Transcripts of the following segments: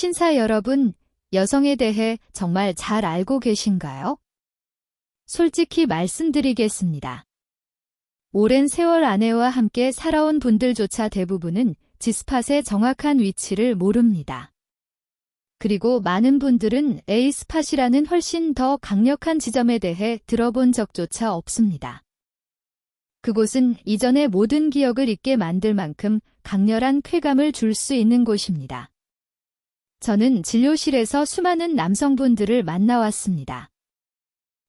신사 여러분, 여성에 대해 정말 잘 알고 계신가요? 솔직히 말씀드리겠습니다. 오랜 세월 아내와 함께 살아온 분들조차 대부분은 G스팟의 정확한 위치를 모릅니다. 그리고 많은 분들은 A스팟이라는 훨씬 더 강력한 지점에 대해 들어본 적조차 없습니다. 그곳은 이전의 모든 기억을 잊게 만들 만큼 강렬한 쾌감을 줄 수 있는 곳입니다. 저는 진료실에서 수많은 남성분들을 만나왔습니다.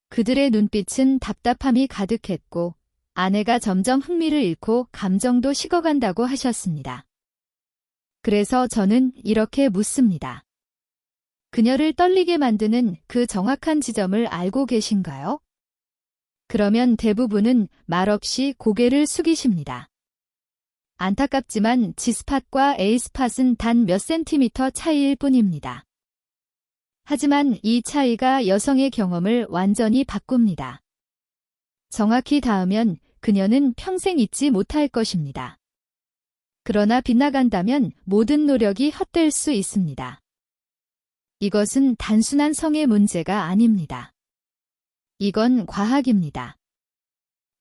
그들의 눈빛은 답답함이 가득했고 아내가 점점 흥미를 잃고 감정도 식어간다고 하셨습니다. 그래서 저는 이렇게 묻습니다. 그녀를 떨리게 만드는 그 정확한 지점을 알고 계신가요? 그러면 대부분은 말없이 고개를 숙이십니다. 안타깝지만 G스팟과 A스팟은 단 몇 센티미터 차이일 뿐입니다. 하지만 이 차이가 여성의 경험을 완전히 바꿉니다. 정확히 닿으면 그녀는 평생 잊지 못할 것입니다. 그러나 빗나간다면 모든 노력이 헛될 수 있습니다. 이것은 단순한 성의 문제가 아닙니다. 이건 과학입니다.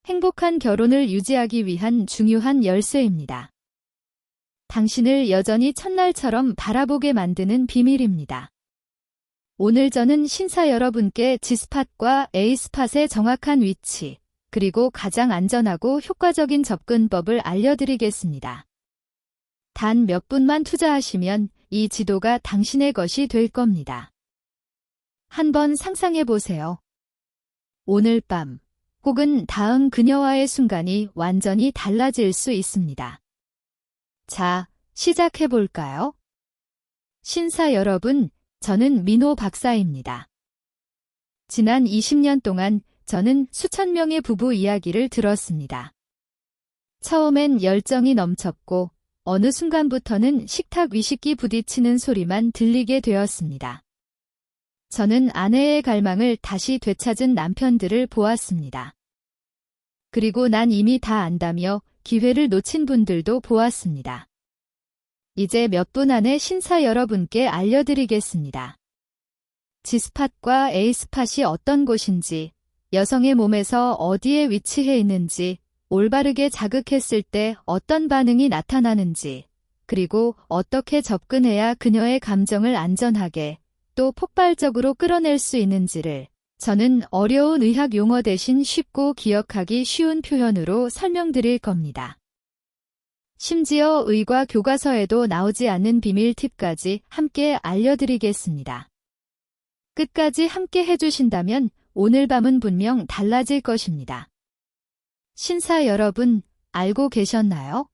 행복한 결혼을 유지하기 위한 중요한 열쇠입니다. 당신을 여전히 첫날처럼 바라보게 만드는 비밀입니다. 오늘 저는 신사 여러분께 G스팟과 A스팟의 정확한 위치, 그리고 가장 안전하고 효과적인 접근법을 알려드리겠습니다. 단 몇 분만 투자하시면 이 지도가 당신의 것이 될 겁니다. 한번 상상해 보세요. 오늘 밤, 혹은 다음 그녀와의 순간이 완전히 달라질 수 있습니다. 자, 시작해 볼까요? 신사 여러분, 저는 민호 박사입니다. 지난 20년 동안 저는 수천 명의 부부 이야기를 들었습니다. 처음엔 열정이 넘쳤고 어느 순간부터는 식탁 위식기 부딪히는 소리만 들리게 되었습니다. 저는 아내의 갈망을 다시 되찾은 남편들을 보았습니다. 그리고 난 이미 다 안다며 기회를 놓친 분들도 보았습니다. 이제 몇 분 안에 신사 여러분께 알려드리겠습니다. G스팟과 A스팟이 어떤 곳인지, 여성의 몸에서 어디에 위치해 있는지, 올바르게 자극했을 때 어떤 반응이 나타나는지, 그리고 어떻게 접근해야 그녀의 감정을 안전하게, 또 폭발적으로 끌어낼 수 있는지를 저는 어려운 의학 용어 대신 쉽고 기억하기 쉬운 표현으로 설명드릴 겁니다. 심지어 의과 교과서에도 나오지 않는 비밀 팁까지 함께 알려드리겠습니다. 끝까지 함께 해주신다면 오늘 밤은 분명 달라질 것입니다. 신사 여러분, 알고 계셨나요?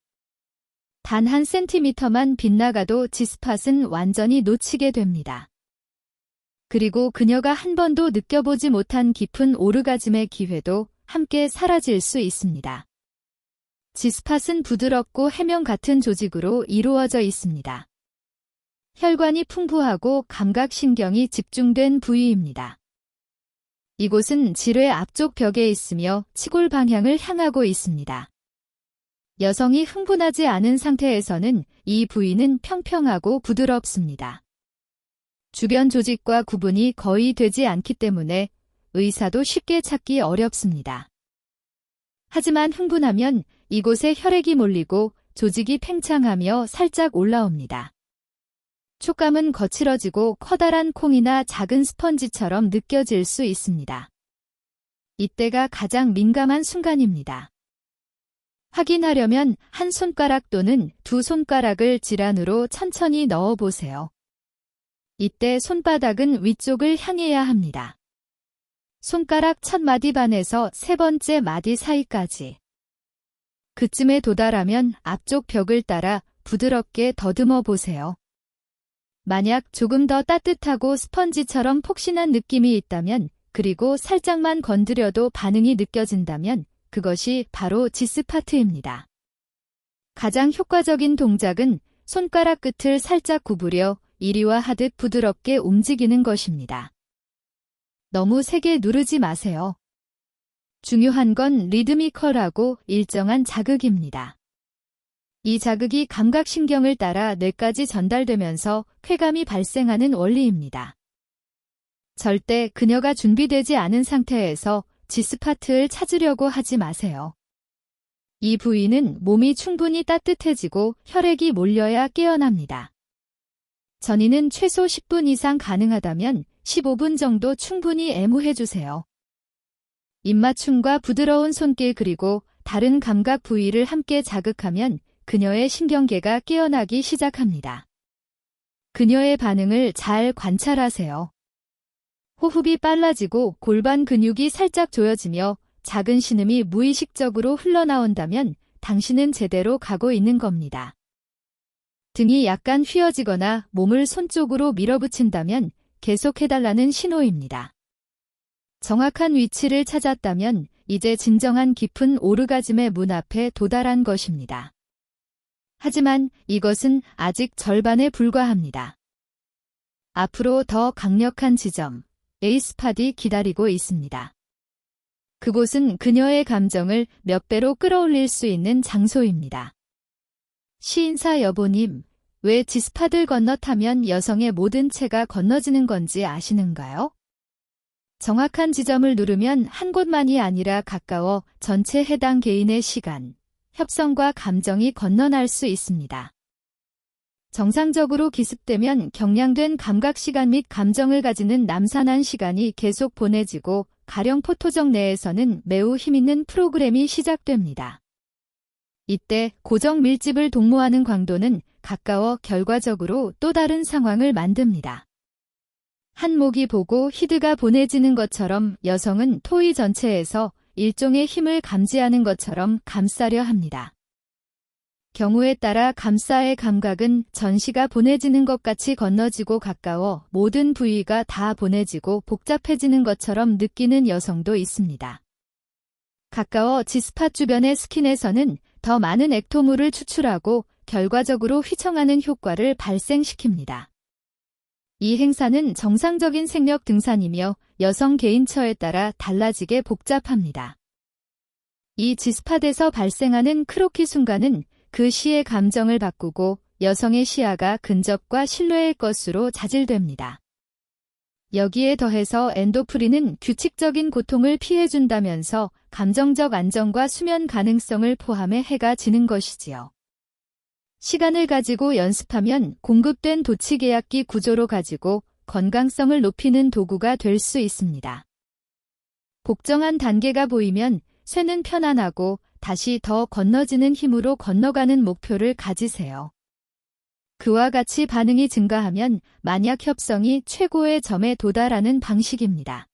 단 한 센티미터만 빗나가도 G스팟은 완전히 놓치게 됩니다. 그리고 그녀가 한 번도 느껴보지 못한 깊은 오르가즘의 기회도 함께 사라질 수 있습니다. G스팟은 부드럽고 해명 같은 조직으로 이루어져 있습니다. 혈관이 풍부하고 감각신경이 집중된 부위입니다. 이곳은 질의 앞쪽 벽에 있으며 치골 방향을 향하고 있습니다. 여성이 흥분하지 않은 상태에서는 이 부위는 평평하고 부드럽습니다. 주변 조직과 구분이 거의 되지 않기 때문에 의사도 쉽게 찾기 어렵습니다. 하지만 흥분하면 이곳에 혈액이 몰리고 조직이 팽창하며 살짝 올라옵니다. 촉감은 거칠어지고 커다란 콩이나 작은 스펀지처럼 느껴질 수 있습니다. 이때가 가장 민감한 순간입니다. 확인하려면 한 손가락 또는 두 손가락을 질환으로 천천히 넣어보세요. 이때 손바닥은 위쪽을 향해야 합니다. 손가락 첫 마디 반에서 세 번째 마디 사이까지. 그쯤에 도달하면 앞쪽 벽을 따라 부드럽게 더듬어 보세요. 만약 조금 더 따뜻하고 스펀지처럼 폭신한 느낌이 있다면, 그리고 살짝만 건드려도 반응이 느껴진다면 그것이 바로 G스팟입니다. 가장 효과적인 동작은 손가락 끝을 살짝 구부려 이리와 하듯 부드럽게 움직이는 것입니다. 너무 세게 누르지 마세요. 중요한 건 리드미컬하고 일정한 자극입니다. 이 자극이 감각신경을 따라 뇌까지 전달되면서 쾌감이 발생하는 원리입니다. 절대 그녀가 준비되지 않은 상태에서 G스팟을 찾으려고 하지 마세요. 이 부위는 몸이 충분히 따뜻해지고 혈액이 몰려야 깨어납니다. 전이는 최소 10분 이상 가능하다면 15분 정도 충분히 애무해주세요. 입맞춤과 부드러운 손길 그리고 다른 감각 부위를 함께 자극하면 그녀의 신경계가 깨어나기 시작합니다. 그녀의 반응을 잘 관찰하세요. 호흡이 빨라지고 골반 근육이 살짝 조여지며 작은 신음이 무의식적으로 흘러나온다면 당신은 제대로 가고 있는 겁니다. 등이 약간 휘어지거나 몸을 손 쪽으로 밀어붙인다면 계속해달라는 신호입니다. 정확한 위치를 찾았다면 이제 진정한 깊은 오르가즘의 문 앞에 도달한 것입니다. 하지만 이것은 아직 절반에 불과합니다. 앞으로 더 강력한 지점, A스팟이 기다리고 있습니다. 그곳은 그녀의 감정을 몇 배로 끌어올릴 수 있는 장소입니다. 시인사 여보님, 왜 G스팟을 건너타면 여성의 모든 체가 건너지는 건지 아시는가요? 정확한 지점을 누르면 한 곳만이 아니라 가까워 전체 해당 개인의 시간, 협성과 감정이 건너날 수 있습니다. 정상적으로 기습되면 경량된 감각시간 및 감정을 가지는 남산한 시간이 계속 보내지고 가령 포토적 내에서는 매우 힘있는 프로그램이 시작됩니다. 이때 고정 밀집을 독모하는 광도는 가까워 결과적으로 또 다른 상황을 만듭니다. 한 목이 보고 히드가 보내지는 것처럼 여성은 토의 전체에서 일종의 힘을 감지하는 것처럼 감싸려 합니다. 경우에 따라 감싸의 감각은 전시가 보내지는 것 같이 건너지고 가까워 모든 부위가 다 보내지고 복잡해지는 것처럼 느끼는 여성도 있습니다. 가까워 G스팟 주변의 스킨에서는 더 많은 액토물을 추출하고 결과적으로 휘청하는 효과를 발생시킵니다. 이 행사는 정상적인 생력 등산이며 여성 개인처에 따라 달라지게 복잡합니다. 이 G스팟에서 발생하는 크로키 순간은 그 시의 감정을 바꾸고 여성의 시야가 근접과 신뢰의 것으로 자질됩니다. 여기에 더해서 엔도프린은 규칙적인 고통을 피해준다면서 감정적 안정과 수면 가능성을 포함해 해가 지는 것이지요. 시간을 가지고 연습하면 공급된 도치계약기 구조로 가지고 건강성을 높이는 도구가 될 수 있습니다. 복정한 단계가 보이면 쇠는 편안하고 다시 더 건너지는 힘으로 건너가는 목표를 가지세요. 그와 같이 반응이 증가하면 만약 협성이 최고의 점에 도달하는 방식입니다.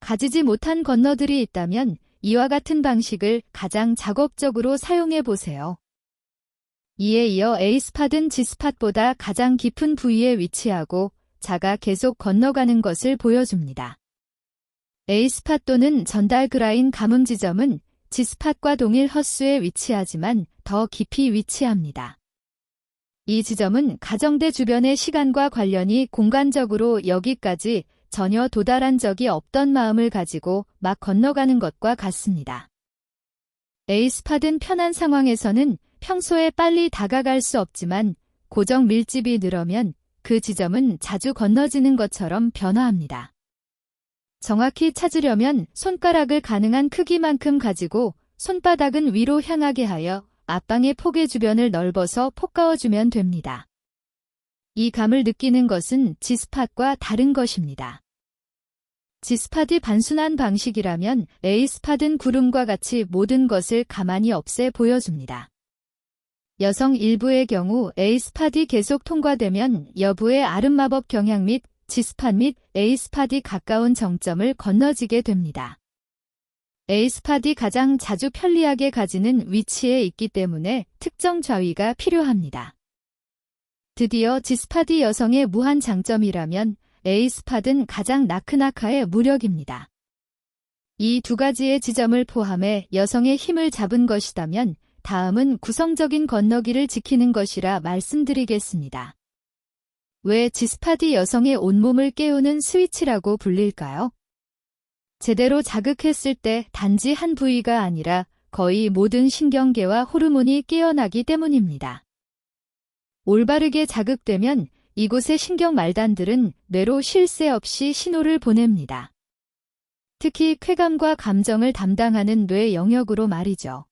가지지 못한 건너들이 있다면 이와 같은 방식을 가장 작업적으로 사용해 보세요. 이에 이어 A스팟은 G스팟보다 가장 깊은 부위에 위치하고 자가 계속 건너가는 것을 보여줍니다. A스팟 또는 전달 그라인 감음 지점은 G스팟과 동일 헛수에 위치하지만 더 깊이 위치합니다. 이 지점은 가정대 주변의 시간과 관련이 공간적으로 여기까지 전혀 도달한 적이 없던 마음을 가지고 막 건너가는 것과 같습니다. A스팟은 편한 상황에서는 평소에 빨리 다가갈 수 없지만 고정 밀집이 늘어면 그 지점은 자주 건너지는 것처럼 변화합니다. 정확히 찾으려면 손가락을 가능한 크기만큼 가지고 손바닥은 위로 향하게 하여 앞방의 폭의 주변을 넓어서 볶아주면 됩니다. 이 감을 느끼는 것은 G스팟과 다른 것입니다. G스팟이 단순한 방식이라면 A스팟은 구름과 같이 모든 것을 가만히 없애 보여줍니다. 여성 일부의 경우 A스팟이 계속 통과되면 여부의 아름마법 경향 및 G스팟 및 A스팟이 가까운 정점을 건너지게 됩니다. A스팟이 가장 자주 편리하게 가지는 위치에 있기 때문에 특정 좌위가 필요합니다. 드디어 G스팟이 여성의 무한 장점이라면 A스팟은 가장 나크나카의 무력입니다. 이 두 가지의 지점을 포함해 여성의 힘을 잡은 것이라면 다음은 구성적인 건너기를 지키는 것이라 말씀드리겠습니다. 왜 G스팟이 여성의 온몸을 깨우는 스위치라고 불릴까요? 제대로 자극했을 때 단지 한 부위가 아니라 거의 모든 신경계와 호르몬이 깨어나기 때문입니다. 올바르게 자극되면 이곳의 신경 말단들은 뇌로 쉴 새 없이 신호를 보냅니다. 특히 쾌감과 감정을 담당하는 뇌 영역으로 말이죠.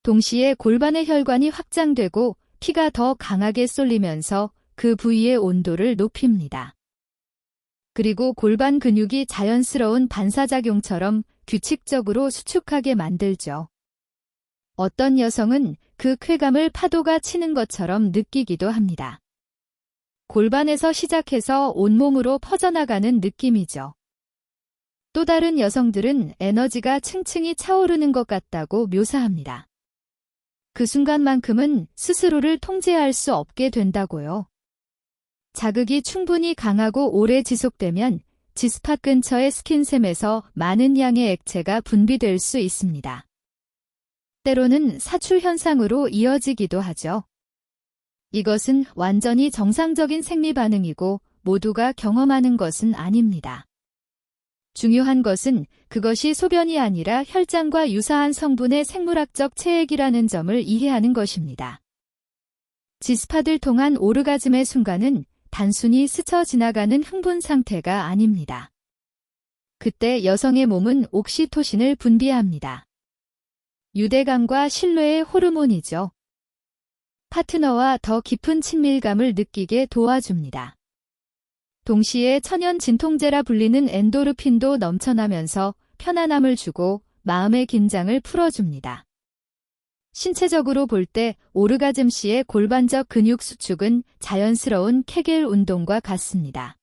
동시에 골반의 혈관이 확장되고 피가 더 강하게 쏠리면서 그 부위의 온도를 높입니다. 그리고 골반 근육이 자연스러운 반사작용처럼 규칙적으로 수축하게 만들죠. 어떤 여성은 그 쾌감을 파도가 치는 것처럼 느끼기도 합니다. 골반에서 시작해서 온몸으로 퍼져나가는 느낌이죠. 또 다른 여성들은 에너지가 층층이 차오르는 것 같다고 묘사합니다. 그 순간만큼은 스스로를 통제할 수 없게 된다고요. 자극이 충분히 강하고 오래 지속되면 G스팟 근처의 스킨샘에서 많은 양의 액체가 분비될 수 있습니다. 때로는 사출 현상으로 이어지기도 하죠. 이것은 완전히 정상적인 생리 반응이고 모두가 경험하는 것은 아닙니다. 중요한 것은 그것이 소변이 아니라 혈장과 유사한 성분의 생물학적 체액이라는 점을 이해하는 것입니다. G스팟을 통한 오르가즘의 순간은 단순히 스쳐 지나가는 흥분 상태가 아닙니다. 그때 여성의 몸은 옥시토신을 분비합니다. 유대감과 신뢰의 호르몬이죠. 파트너와 더 깊은 친밀감을 느끼게 도와줍니다. 동시에 천연 진통제라 불리는 엔도르핀도 넘쳐나면서 편안함을 주고 마음의 긴장을 풀어줍니다. 신체적으로 볼 때 오르가즘 시의 골반적 근육 수축은 자연스러운 케겔 운동과 같습니다.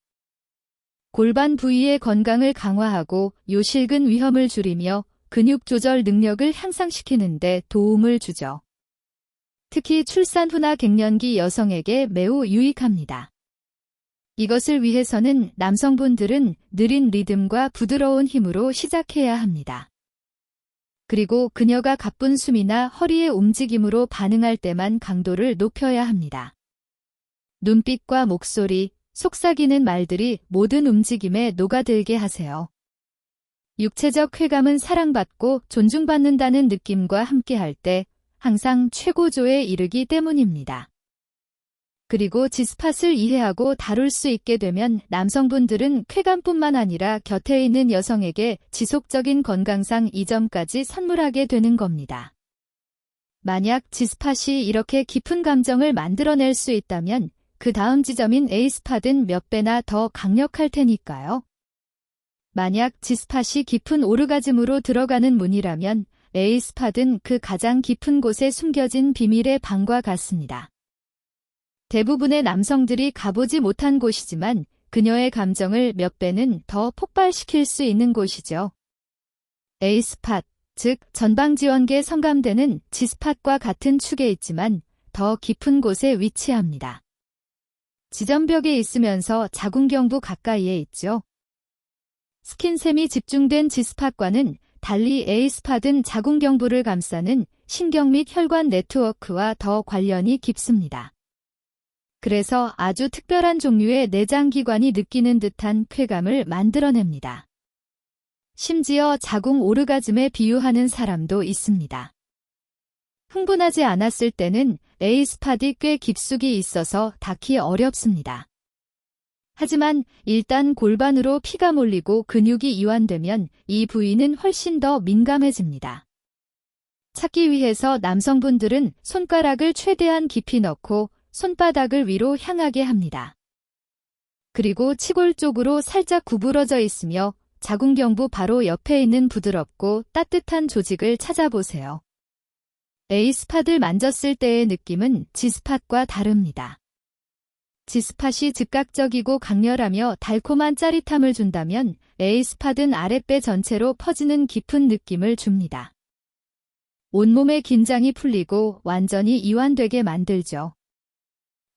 골반 부위의 건강을 강화하고 요실근 위험을 줄이며 근육 조절 능력을 향상시키는 데 도움을 주죠. 특히 출산 후나 갱년기 여성에게 매우 유익합니다. 이것을 위해서는 남성분들은 느린 리듬과 부드러운 힘으로 시작해야 합니다. 그리고 그녀가 가쁜 숨이나 허리의 움직임으로 반응할 때만 강도를 높여야 합니다. 눈빛과 목소리, 속삭이는 말들이 모든 움직임에 녹아들게 하세요. 육체적 쾌감은 사랑받고 존중받는다는 느낌과 함께할 때 항상 최고조에 이르기 때문입니다. 그리고 G스팟을 이해하고 다룰 수 있게 되면 남성분들은 쾌감뿐만 아니라 곁에 있는 여성에게 지속적인 건강상 이 점까지 선물하게 되는 겁니다. 만약 G스팟이 이렇게 깊은 감정을 만들어낼 수 있다면 그 다음 지점인 A스팟은 몇 배나 더 강력할 테니까요. 만약 G스팟이 깊은 오르가즘으로 들어가는 문이라면 A스팟은 그 가장 깊은 곳에 숨겨진 비밀의 방과 같습니다. 대부분의 남성들이 가보지 못한 곳이지만 그녀의 감정을 몇 배는 더 폭발시킬 수 있는 곳이죠. A스팟, 즉 전방지원계 성감대는 G스팟과 같은 축에 있지만 더 깊은 곳에 위치합니다. 지점벽에 있으면서 자궁경부 가까이에 있죠. 스킨샘이 집중된 G스팟과는 달리 A스팟은 자궁경부를 감싸는 신경 및 혈관 네트워크와 더 관련이 깊습니다. 그래서 아주 특별한 종류의 내장기관이 느끼는 듯한 쾌감을 만들어냅니다. 심지어 자궁 오르가즘에 비유하는 사람도 있습니다. 흥분하지 않았을 때는 A스팟이 꽤 깊숙이 있어서 닿기 어렵습니다. 하지만 일단 골반으로 피가 몰리고 근육이 이완되면 이 부위는 훨씬 더 민감해집니다. 찾기 위해서 남성분들은 손가락을 최대한 깊이 넣고 손바닥을 위로 향하게 합니다. 그리고 치골 쪽으로 살짝 구부러져 있으며 자궁경부 바로 옆에 있는 부드럽고 따뜻한 조직을 찾아보세요. A스팟을 만졌을 때의 느낌은 G스팟과 다릅니다. G스팟이 즉각적이고 강렬하며 달콤한 짜릿함을 준다면 A스팟은 아랫배 전체로 퍼지는 깊은 느낌을 줍니다. 온몸의 긴장이 풀리고 완전히 이완되게 만들죠.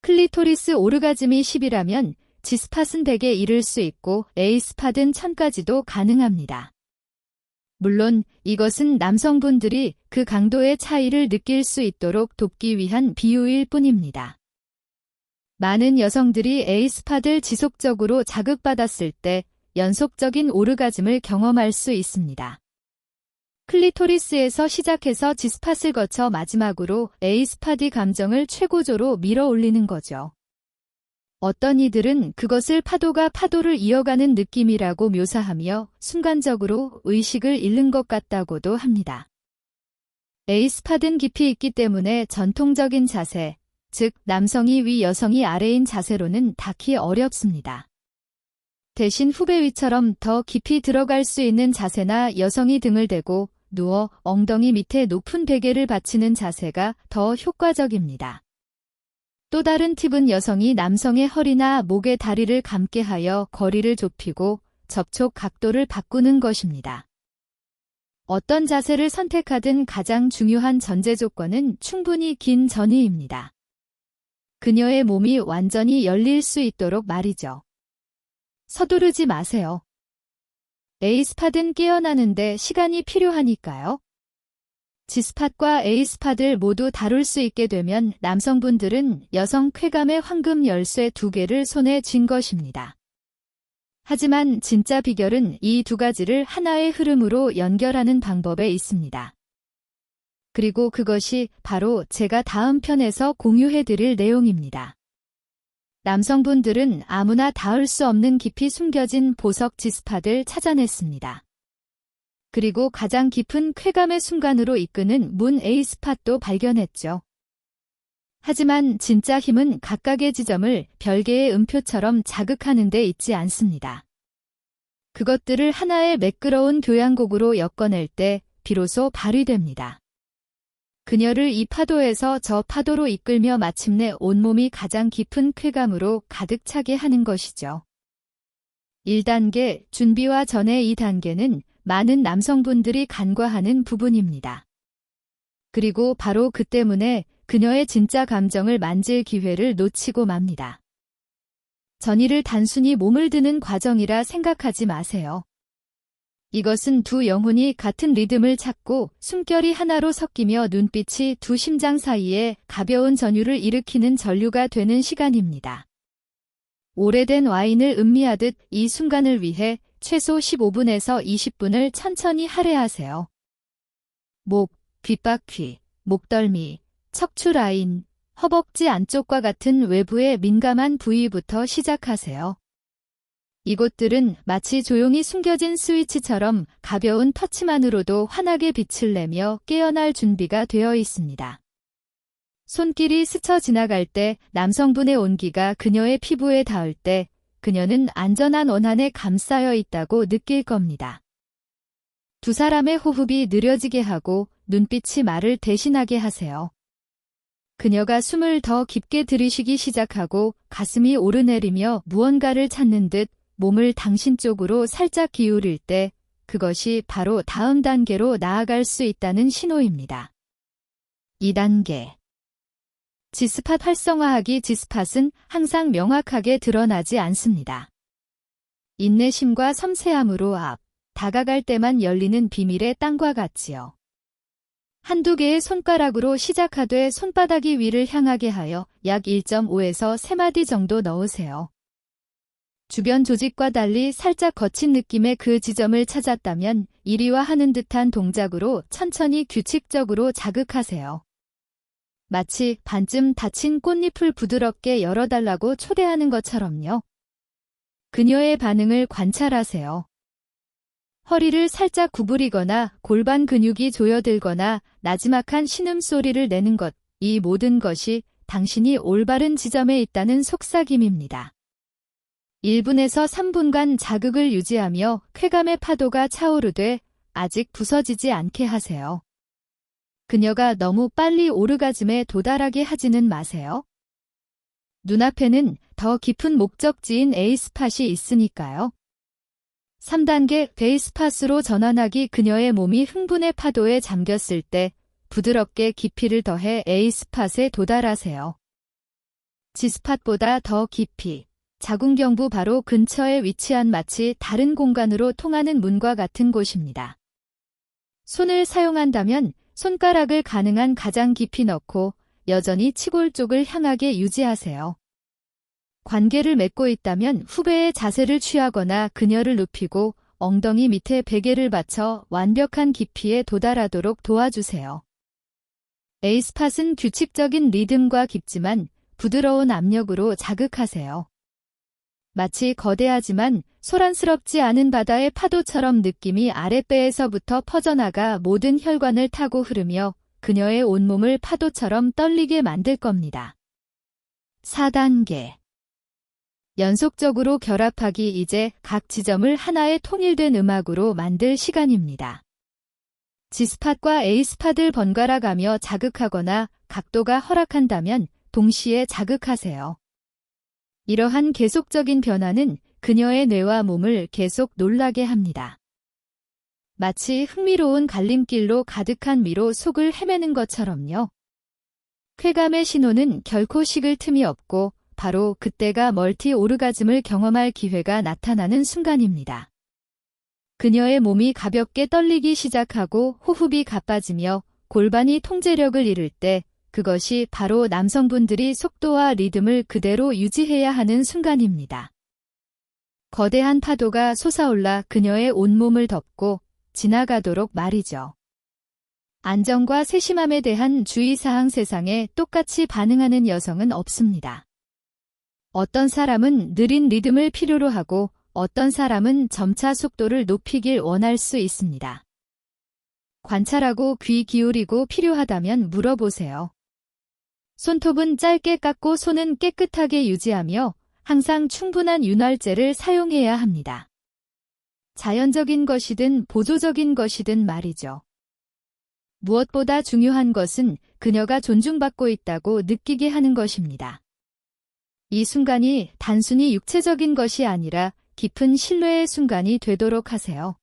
클리토리스 오르가즘이 10이라면 G스팟은 100에 이를 수 있고 A스팟은 1000까지도 가능합니다. 물론 이것은 남성분들이 그 강도의 차이를 느낄 수 있도록 돕기 위한 비유일 뿐입니다. 많은 여성들이 A스팟을 지속적으로 자극받았을 때 연속적인 오르가즘을 경험할 수 있습니다. 클리토리스에서 시작해서 G스팟을 거쳐 마지막으로 A스팟이 감정을 최고조로 밀어 올리는 거죠. 어떤 이들은 그것을 파도가 파도를 이어가는 느낌이라고 묘사하며 순간적으로 의식을 잃는 것 같다고도 합니다. A스팟은 깊이 있기 때문에 전통적인 자세, 즉 남성이 위 여성이 아래인 자세로는 닿기 어렵습니다. 대신 후배 위처럼 더 깊이 들어갈 수 있는 자세나 여성이 등을 대고 누워 엉덩이 밑에 높은 베개를 받치는 자세가 더 효과적입니다. 또 다른 팁은 여성이 남성의 허리나 목에 다리를 감게 하여 거리를 좁히고 접촉 각도를 바꾸는 것입니다. 어떤 자세를 선택하든 가장 중요한 전제 조건은 충분히 긴 전이입니다. 그녀의 몸이 완전히 열릴 수 있도록 말이죠. 서두르지 마세요. A스팟은 깨어나는데 시간이 필요하니까요. G스팟과 A스팟을 모두 다룰 수 있게 되면 남성분들은 여성 쾌감의 황금 열쇠 2개를 손에 쥔 것입니다. 하지만 진짜 비결은 이 2가지를 하나의 흐름으로 연결하는 방법에 있습니다. 그리고 그것이 바로 제가 다음 편에서 공유해드릴 내용입니다. 남성분들은 아무나 닿을 수 없는 깊이 숨겨진 보석 G스팟을 찾아냈습니다. 그리고 가장 깊은 쾌감의 순간으로 이끄는 문 A스팟도 발견했죠. 하지만 진짜 힘은 각각의 지점을 별개의 음표처럼 자극하는 데 있지 않습니다. 그것들을 하나의 매끄러운 교향곡으로 엮어낼 때 비로소 발휘됩니다. 그녀를 이 파도에서 저 파도로 이끌며 마침내 온몸이 가장 깊은 쾌감으로 가득 차게 하는 것이죠. 1단계, 준비와 전의 2단계는 많은 남성분들이 간과하는 부분입니다. 그리고 바로 그 때문에 그녀의 진짜 감정을 만질 기회를 놓치고 맙니다. 전의를 단순히 몸을 드는 과정이라 생각하지 마세요. 이것은 두 영혼이 같은 리듬을 찾고 숨결이 하나로 섞이며 눈빛이 두 심장 사이에 가벼운 전율을 일으키는 전류가 되는 시간입니다. 오래된 와인을 음미하듯 이 순간을 위해 최소 15분에서 20분을 천천히 할애하세요. 목, 귓바퀴, 목덜미, 척추 라인, 허벅지 안쪽과 같은 외부의 민감한 부위부터 시작하세요. 이곳들은 마치 조용히 숨겨진 스위치처럼 가벼운 터치만으로도 환하게 빛을 내며 깨어날 준비가 되어 있습니다. 손길이 스쳐 지나갈 때, 남성분의 온기가 그녀의 피부에 닿을 때 그녀는 안전한 원한에 감싸여 있다고 느낄 겁니다. 두 사람의 호흡이 느려지게 하고 눈빛이 말을 대신하게 하세요. 그녀가 숨을 더 깊게 들이쉬기 시작하고 가슴이 오르내리며 무언가를 찾는 듯 몸을 당신 쪽으로 살짝 기울일 때 그것이 바로 다음 단계로 나아갈 수 있다는 신호입니다. 2단계. G스팟 활성화하기. G스팟은 항상 명확하게 드러나지 않습니다. 인내심과 섬세함으로 다가갈 때만 열리는 비밀의 땅과 같지요. 한두 개의 손가락으로 시작하되 손바닥이 위를 향하게 하여 약 1.5에서 3마디 정도 넣으세요. 주변 조직과 달리 살짝 거친 느낌의 그 지점을 찾았다면 이리와 하는 듯한 동작으로 천천히 규칙적으로 자극하세요. 마치 반쯤 닫힌 꽃잎을 부드럽게 열어달라고 초대하는 것처럼요. 그녀의 반응을 관찰하세요. 허리를 살짝 구부리거나 골반 근육이 조여들거나 나지막한 신음소리를 내는 것, 이 모든 것이 당신이 올바른 지점에 있다는 속삭임입니다. 1분에서 3분간 자극을 유지하며 쾌감의 파도가 차오르되 아직 부서지지 않게 하세요. 그녀가 너무 빨리 오르가즘에 도달하게 하지는 마세요. 눈앞에는 더 깊은 목적지인 A스팟이 있으니까요. 3단계 B스팟으로 전환하기. 그녀의 몸이 흥분의 파도에 잠겼을 때 부드럽게 깊이를 더해 A스팟에 도달하세요. G스팟보다 더 깊이, 자궁경부 바로 근처에 위치한 마치 다른 공간으로 통하는 문과 같은 곳입니다. 손을 사용한다면 손가락을 가능한 가장 깊이 넣고 여전히 치골 쪽을 향하게 유지하세요. 관계를 맺고 있다면 후배의 자세를 취하거나 그녀를 눕히고 엉덩이 밑에 베개를 받쳐 완벽한 깊이에 도달하도록 도와주세요. 에이스팟은 규칙적인 리듬과 깊지만 부드러운 압력으로 자극하세요. 마치 거대하지만 소란스럽지 않은 바다의 파도처럼 느낌이 아랫배에서부터 퍼져나가 모든 혈관을 타고 흐르며 그녀의 온몸을 파도처럼 떨리게 만들 겁니다. 4단계. 연속적으로 결합하기. 이제 각 지점을 하나의 통일된 음악으로 만들 시간입니다. G스팟과 A스팟을 번갈아 가며 자극하거나 각도가 허락한다면 동시에 자극하세요. 이러한 계속적인 변화는 그녀의 뇌와 몸을 계속 놀라게 합니다. 마치 흥미로운 갈림길로 가득한 미로 속을 헤매는 것처럼요. 쾌감의 신호는 결코 식을 틈이 없고 바로 그때가 멀티 오르가즘을 경험할 기회가 나타나는 순간입니다. 그녀의 몸이 가볍게 떨리기 시작하고 호흡이 가빠지며 골반이 통제력을 잃을 때 그것이 바로 남성분들이 속도와 리듬을 그대로 유지해야 하는 순간입니다. 거대한 파도가 솟아올라 그녀의 온몸을 덮고 지나가도록 말이죠. 안정과 세심함에 대한 주의사항. 세상에 똑같이 반응하는 여성은 없습니다. 어떤 사람은 느린 리듬을 필요로 하고 어떤 사람은 점차 속도를 높이길 원할 수 있습니다. 관찰하고 귀 기울이고 필요하다면 물어보세요. 손톱은 짧게 깎고 손은 깨끗하게 유지하며 항상 충분한 윤활제를 사용해야 합니다. 자연적인 것이든 보조적인 것이든 말이죠. 무엇보다 중요한 것은 그녀가 존중받고 있다고 느끼게 하는 것입니다. 이 순간이 단순히 육체적인 것이 아니라 깊은 신뢰의 순간이 되도록 하세요.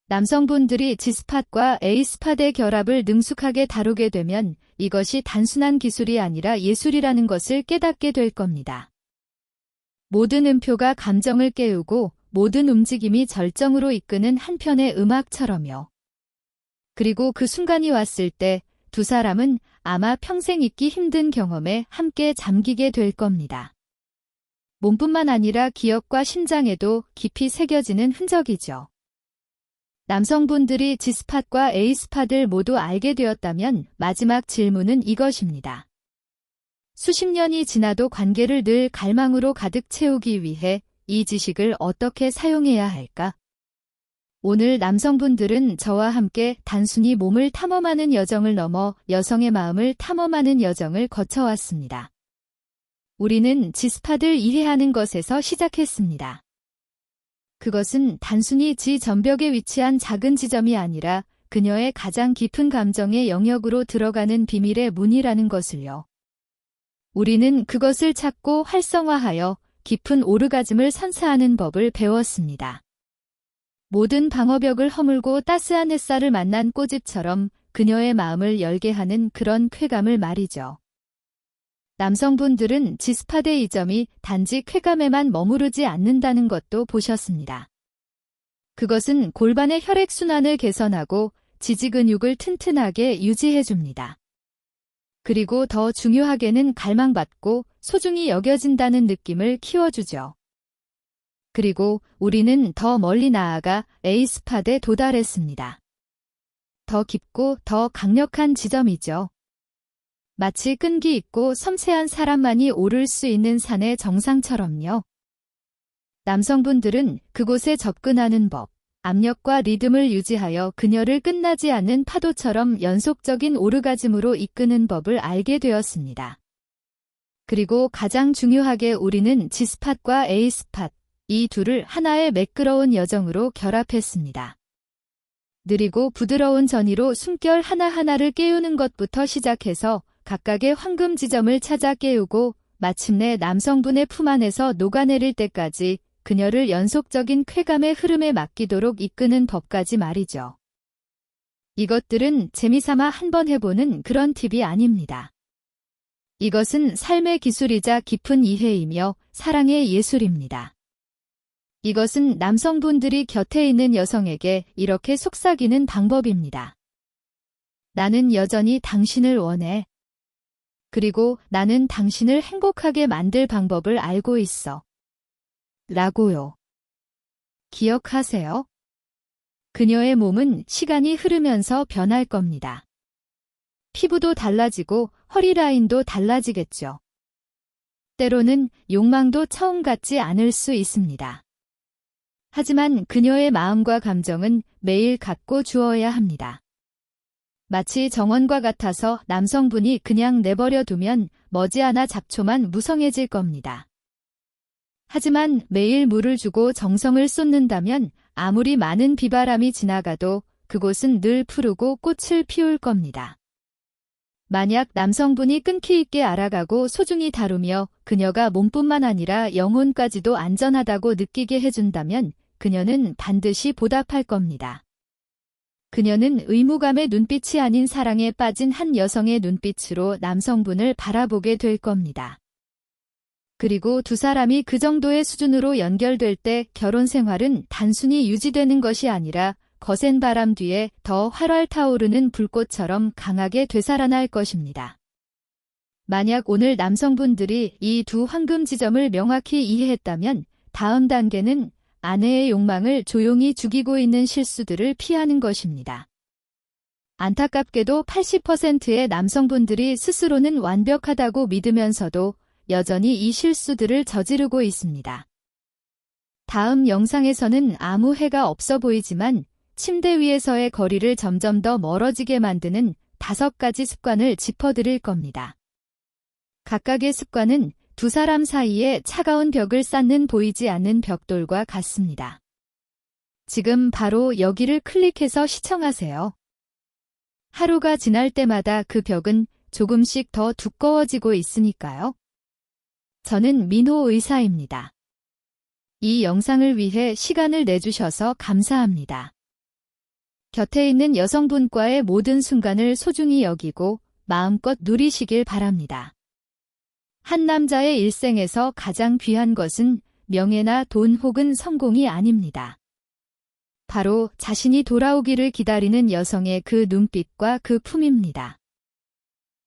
남성분들이 G스팟과 A스팟의 결합을 능숙하게 다루게 되면 이것이 단순한 기술이 아니라 예술이라는 것을 깨닫게 될 겁니다. 모든 음표가 감정을 깨우고 모든 움직임이 절정으로 이끄는 한 편의 음악처럼요. 그리고 그 순간이 왔을 때 두 사람은 아마 평생 잊기 힘든 경험에 함께 잠기게 될 겁니다. 몸뿐만 아니라 기억과 심장에도 깊이 새겨지는 흔적이죠. 남성분들이 G스팟과 A스팟을 모두 알게 되었다면 마지막 질문은 이것입니다. 수십 년이 지나도 관계를 늘 갈망으로 가득 채우기 위해 이 지식을 어떻게 사용해야 할까? 오늘 남성분들은 저와 함께 단순히 몸을 탐험하는 여정을 넘어 여성의 마음을 탐험하는 여정을 거쳐왔습니다. 우리는 G스팟을 이해하는 것에서 시작했습니다. 그것은 단순히 G 전벽에 위치한 작은 지점이 아니라 그녀의 가장 깊은 감정의 영역으로 들어가는 비밀의 문이라는 것을요. 우리는 그것을 찾고 활성화하여 깊은 오르가즘을 선사하는 법을 배웠습니다. 모든 방어벽을 허물고 따스한 햇살을 만난 꽃잎처럼 그녀의 마음을 열게 하는 그런 쾌감을 말이죠. 남성분들은 G스팟의 이 점이 단지 쾌감에만 머무르지 않는다는 것도 보셨습니다. 그것은 골반의 혈액순환을 개선하고 지지근육을 튼튼하게 유지해줍니다. 그리고 더 중요하게는 갈망받고 소중히 여겨진다는 느낌을 키워주죠. 그리고 우리는 더 멀리 나아가 A스팟에 도달했습니다. 더 깊고 더 강력한 지점이죠. 마치 끈기 있고 섬세한 사람만이 오를 수 있는 산의 정상처럼요. 남성분들은 그곳에 접근하는 법, 압력과 리듬을 유지하여 그녀를 끝나지 않는 파도처럼 연속적인 오르가즘으로 이끄는 법을 알게 되었습니다. 그리고 가장 중요하게 우리는 G스팟과 A스팟, 이 둘을 하나의 매끄러운 여정으로 결합했습니다. 느리고 부드러운 전이로 숨결 하나하나를 깨우는 것부터 시작해서 각각의 황금 지점을 찾아 깨우고 마침내 남성분의 품 안에서 녹아내릴 때까지 그녀를 연속적인 쾌감의 흐름에 맡기도록 이끄는 법까지 말이죠. 이것들은 재미삼아 한번 해보는 그런 팁이 아닙니다. 이것은 삶의 기술이자 깊은 이해이며 사랑의 예술입니다. 이것은 남성분들이 곁에 있는 여성에게 이렇게 속삭이는 방법입니다. 나는 여전히 당신을 원해. 그리고 나는 당신을 행복하게 만들 방법을 알고 있어. 라고요. 기억하세요? 그녀의 몸은 시간이 흐르면서 변할 겁니다. 피부도 달라지고 허리 라인도 달라지겠죠. 때로는 욕망도 처음 같지 않을 수 있습니다. 하지만 그녀의 마음과 감정은 매일 갖고 주어야 합니다. 마치 정원과 같아서 남성분이 그냥 내버려 두면 머지않아 잡초만 무성해질 겁니다. 하지만 매일 물을 주고 정성을 쏟는다면 아무리 많은 비바람이 지나가도 그곳은 늘 푸르고 꽃을 피울 겁니다. 만약 남성분이 끈기 있게 알아가고 소중히 다루며 그녀가 몸뿐만 아니라 영혼까지도 안전하다고 느끼게 해준다면 그녀는 반드시 보답할 겁니다. 그녀는 의무감의 눈빛이 아닌 사랑에 빠진 한 여성의 눈빛으로 남성분을 바라보게 될 겁니다. 그리고 두 사람이 그 정도의 수준으로 연결될 때 결혼 생활은 단순히 유지되는 것이 아니라 거센 바람 뒤에 더 활활 타오르는 불꽃처럼 강하게 되살아날 것입니다. 만약 오늘 남성분들이 이 두 황금 지점을 명확히 이해했다면 다음 단계는 아내의 욕망을 조용히 죽이고 있는 실수들을 피하는 것입니다. 안타깝게도 80%의 남성분들이 스스로는 완벽하다고 믿으면서도 여전히 이 실수들을 저지르고 있습니다. 다음 영상에서는 아무 해가 없어 보이지만 침대 위에서의 거리를 점점 더 멀어지게 만드는 5가지 습관을 짚어드릴 겁니다. 각각의 습관은 두 사람 사이에 차가운 벽을 쌓는 보이지 않는 벽돌과 같습니다. 지금 바로 여기를 클릭해서 시청하세요. 하루가 지날 때마다 그 벽은 조금씩 더 두꺼워지고 있으니까요. 저는 민호 의사입니다. 이 영상을 위해 시간을 내주셔서 감사합니다. 곁에 있는 여성분과의 모든 순간을 소중히 여기고 마음껏 누리시길 바랍니다. 한 남자의 일생에서 가장 귀한 것은 명예나 돈 혹은 성공이 아닙니다. 바로 자신이 돌아오기를 기다리는 여성의 그 눈빛과 그 품입니다.